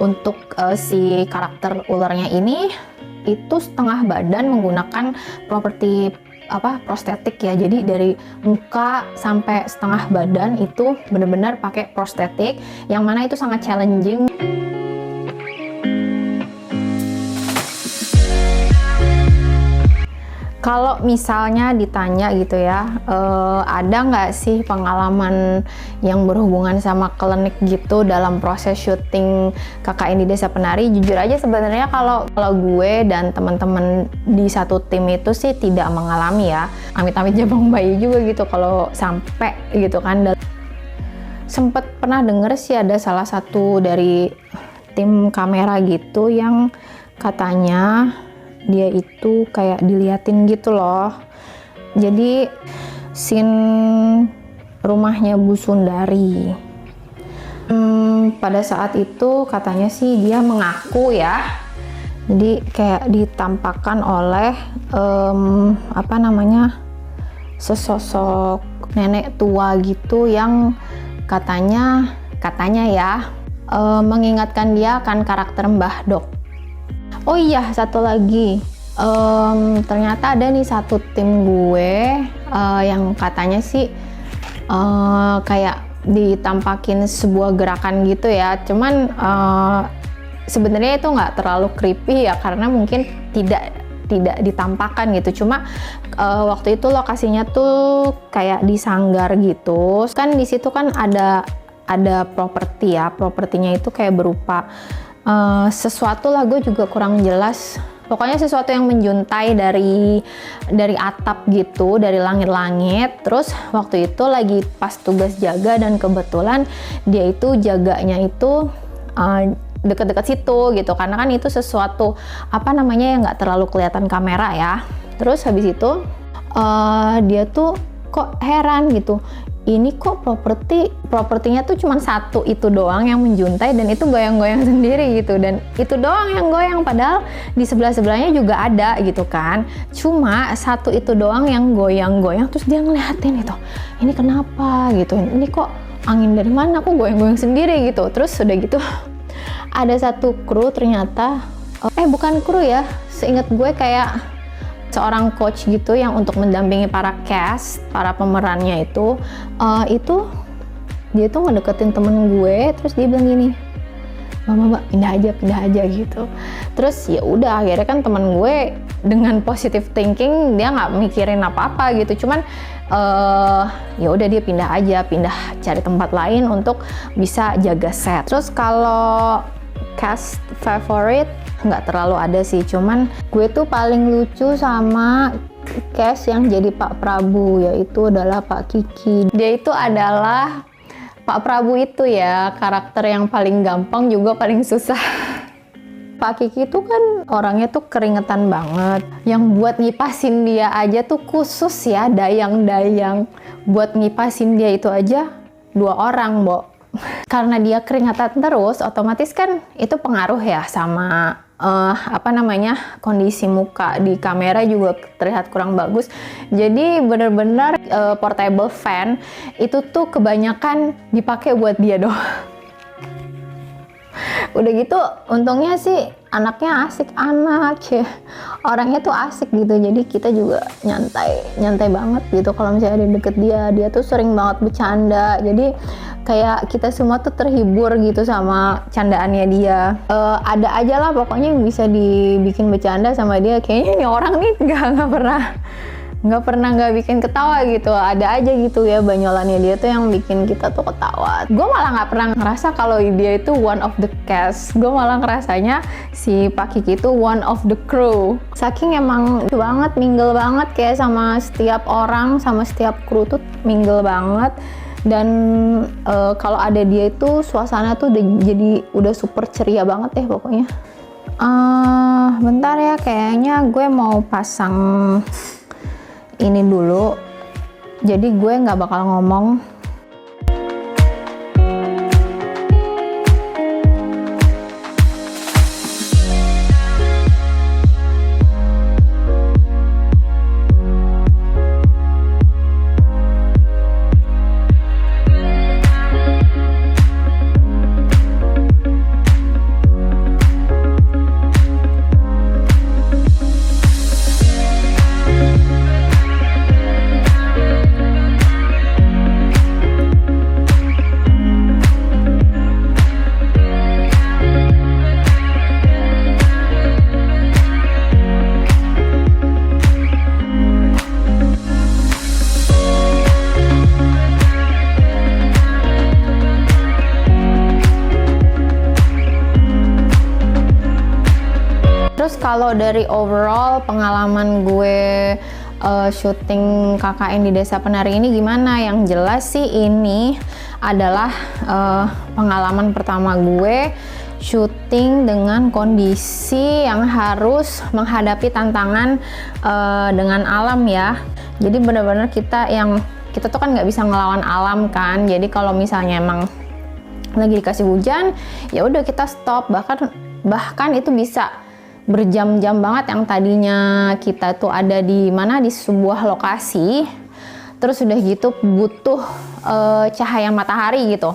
untuk si karakter ularnya ini itu setengah badan menggunakan properti prostetik ya. Jadi dari muka sampai setengah badan itu benar-benar pakai prostetik, yang mana itu sangat challenging. Kalau misalnya ditanya gitu ya, ada nggak sih pengalaman yang berhubungan sama klinik gitu dalam proses syuting KKN di Desa Penari? Jujur aja sebenarnya kalau gue dan teman-teman di satu tim itu sih tidak mengalami ya. Amit-amit jabang bayi juga gitu kalau sampai gitu kan. Sempet pernah denger sih ada salah satu dari tim kamera gitu yang katanya dia itu kayak diliatin gitu loh. Jadi scene rumahnya Bu Sundari, pada saat itu katanya sih dia mengaku ya, jadi kayak ditampakkan oleh sesosok nenek tua gitu yang katanya ya mengingatkan dia akan karakter Mbah Dok. Oh iya, satu lagi, ternyata ada nih satu tim gue yang katanya sih kayak ditampakin sebuah gerakan gitu ya. Cuman sebenarnya itu nggak terlalu creepy ya, karena mungkin tidak ditampakkan gitu. Cuma waktu itu lokasinya tuh kayak di sanggar gitu. Kan di situ kan ada properti ya. Propertinya itu kayak berupa sesuatu lah, gue juga kurang jelas. Pokoknya sesuatu yang menjuntai dari atap gitu, dari langit-langit. Terus waktu itu lagi pas tugas jaga dan kebetulan dia itu jaganya itu deket-deket situ gitu, karena kan itu sesuatu yang nggak terlalu kelihatan kamera ya. Terus habis itu dia tuh kok heran gitu, ini kok propertinya tuh cuma satu itu doang yang menjuntai dan itu goyang-goyang sendiri gitu, dan itu doang yang goyang, padahal di sebelah-sebelahnya juga ada gitu kan. Cuma satu itu doang yang goyang-goyang. Terus dia ngeliatin itu, ini kenapa gitu, ini kok angin dari mana, kok goyang-goyang sendiri gitu. Terus udah gitu ada satu kru ternyata, bukan kru ya, seingat gue kayak seorang coach gitu yang untuk mendampingi para cast, para pemerannya itu dia tuh ngedeketin temen gue. Terus dia bilang gini, mbak pindah aja gitu. Terus ya udah, akhirnya kan temen gue dengan positive thinking, dia nggak mikirin apa-apa gitu. Cuman ya udah dia pindah cari tempat lain untuk bisa jaga set. Terus kalau cast favorite nggak terlalu ada sih, cuman gue tuh paling lucu sama cast yang jadi Pak Prabu, yaitu adalah Pak Kiki. Dia itu adalah Pak Prabu itu ya, karakter yang paling gampang juga paling susah. Pak Kiki itu kan orangnya tuh keringetan banget, yang buat ngipasin dia aja tuh khusus ya, dayang-dayang. Buat ngipasin dia itu aja 2 orang, Bo. Karena dia keringetan terus, otomatis kan itu pengaruh ya sama kondisi muka di kamera juga terlihat kurang bagus. Jadi bener-bener portable fan itu tuh kebanyakan dipakai buat dia doang. Udah gitu untungnya sih anaknya asik, orangnya tuh asik gitu, jadi kita juga nyantai banget gitu kalau misalnya ada deket dia tuh sering banget bercanda, jadi kayak kita semua tuh terhibur gitu sama candaannya dia. Ada aja lah pokoknya yang bisa dibikin bercanda sama dia. Kayaknya nih orang nih nggak pernah nggak bikin ketawa gitu. Ada aja gitu ya banyolannya dia tuh yang bikin kita tuh ketawa. Gue malah nggak pernah ngerasa kalau dia itu one of the cast. Gue malah ngerasanya si Pak Kiki itu one of the crew. Saking emang banget, mingle banget kayak sama setiap orang, sama setiap kru tuh mingle banget. Dan kalau ada dia itu suasana tuh udah super ceria banget deh pokoknya. Bentar ya, kayaknya gue mau pasang ini dulu, jadi gue nggak bakal ngomong. Terus kalau dari overall pengalaman gue syuting KKN di Desa Penari ini gimana? Yang jelas sih ini adalah pengalaman pertama gue syuting dengan kondisi yang harus menghadapi tantangan dengan alam ya. Jadi benar-benar kita tuh kan nggak bisa ngelawan alam kan. Jadi kalau misalnya emang lagi dikasih hujan, ya udah kita stop. Bahkan itu bisa berjam-jam banget, yang tadinya kita tuh ada di sebuah lokasi, terus udah gitu butuh cahaya matahari gitu,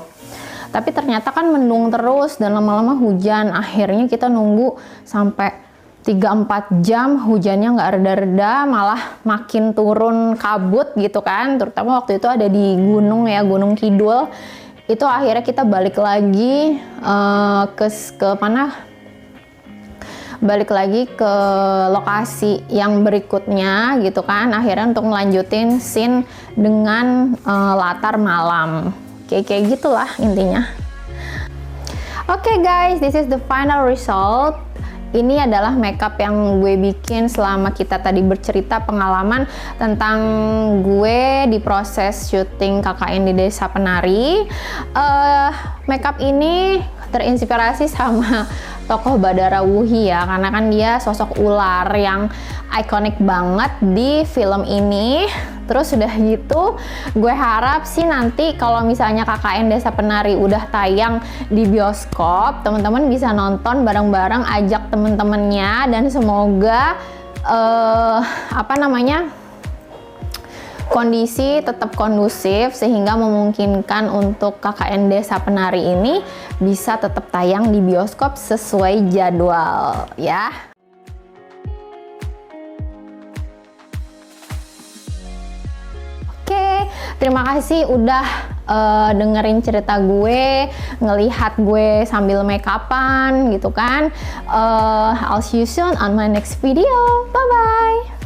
tapi ternyata kan mendung terus dan lama-lama hujan. Akhirnya kita nunggu sampai 3-4 jam hujannya nggak reda-reda, malah makin turun kabut gitu kan. Terutama waktu itu ada di gunung ya, Gunung Kidul. Itu akhirnya kita balik lagi ke mana? Balik lagi ke lokasi yang berikutnya gitu kan, akhirnya untuk melanjutin scene dengan latar malam, kayak gitulah intinya. Oke guys, this is the final result. Ini adalah makeup yang gue bikin selama kita tadi bercerita pengalaman tentang gue di proses syuting KKN di Desa Penari. Makeup ini terinspirasi sama tokoh Badara Wuhi ya, karena kan dia sosok ular yang ikonik banget di film ini. Terus udah gitu, gue harap sih nanti kalau misalnya KKN Desa Penari udah tayang di bioskop, teman-teman bisa nonton bareng-bareng, ajak temen-temennya, dan semoga kondisi tetap kondusif sehingga memungkinkan untuk KKN Desa Penari ini bisa tetap tayang di bioskop sesuai jadwal ya. Oke, terima kasih udah dengerin cerita gue, ngelihat gue sambil make upan gitu kan. I'll see you soon on my next video. Bye bye.